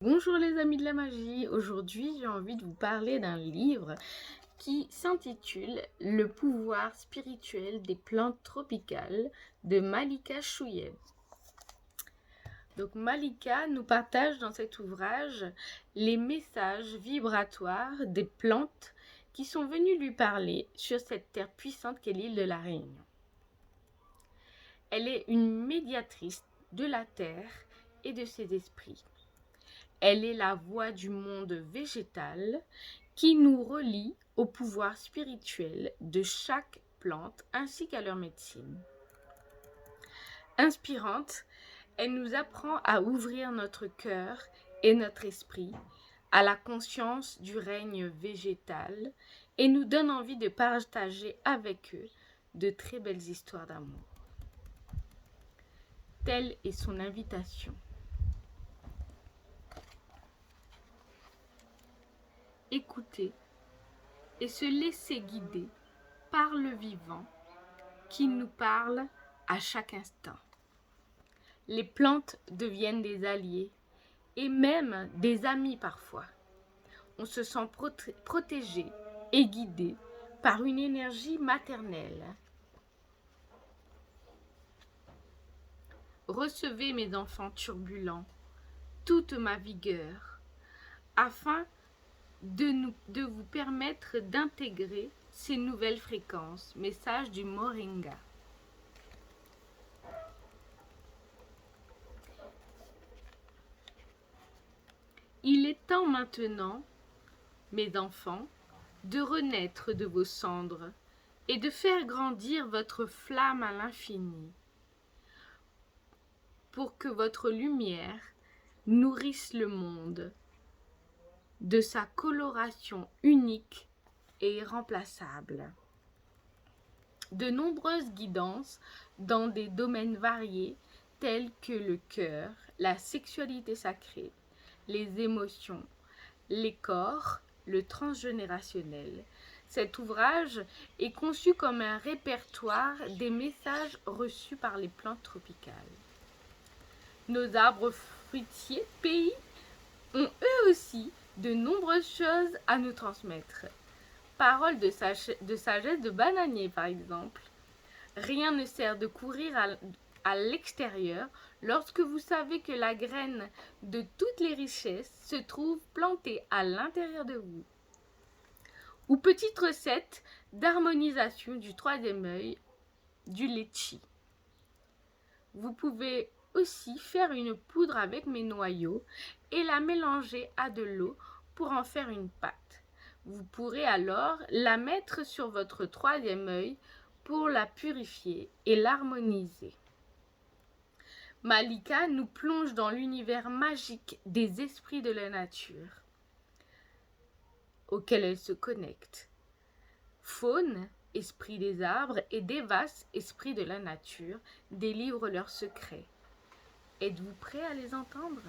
Bonjour les amis de la magie, aujourd'hui j'ai envie de vous parler d'un livre qui s'intitule Le pouvoir spirituel des plantes tropicales de Malika Chouyev. Donc Malika nous partage dans cet ouvrage les messages vibratoires des plantes qui sont venues lui parler sur cette terre puissante qu'est l'île de la Réunion. Elle est une médiatrice de la terre et de ses esprits. Elle est la voix du monde végétal qui nous relie au pouvoir spirituel de chaque plante ainsi qu'à leur médecine. Inspirante, elle nous apprend à ouvrir notre cœur et notre esprit à la conscience du règne végétal et nous donne envie de partager avec eux de très belles histoires d'amour. Telle est son invitation. Écouter et se laisser guider par le vivant qui nous parle à chaque instant. Les plantes deviennent des alliés et même des amis parfois. On se sent protégé et guidé par une énergie maternelle. Recevez mes enfants turbulents, toute ma vigueur, afin de vous permettre d'intégrer ces nouvelles fréquences. Message du Moringa. Il est temps maintenant, mes enfants, de renaître de vos cendres et de faire grandir votre flamme à l'infini, pour que votre lumière nourrisse le monde de sa coloration unique et irremplaçable. De nombreuses guidances dans des domaines variés tels que le cœur, la sexualité sacrée, les émotions, les corps, le transgénérationnel. Cet ouvrage est conçu comme un répertoire des messages reçus par les plantes tropicales. Nos arbres fruitiers pays ont eux aussi de nombreuses choses à nous transmettre. Paroles de sagesse de bananier par exemple. Rien ne sert de courir à l'extérieur lorsque vous savez que la graine de toutes les richesses se trouve plantée à l'intérieur de vous. Ou petite recette d'harmonisation du troisième œil, du litchi. Vous pouvez aussi faire une poudre avec mes noyaux et la mélanger à de l'eau pour en faire une pâte. Vous pourrez alors la mettre sur votre troisième œil pour la purifier et l'harmoniser. Malika nous plonge dans l'univers magique des esprits de la nature auquel elle se connecte. Faune, esprit des arbres, et Devas, esprit de la nature, délivrent leurs secrets. Êtes-vous prêt à les entendre ?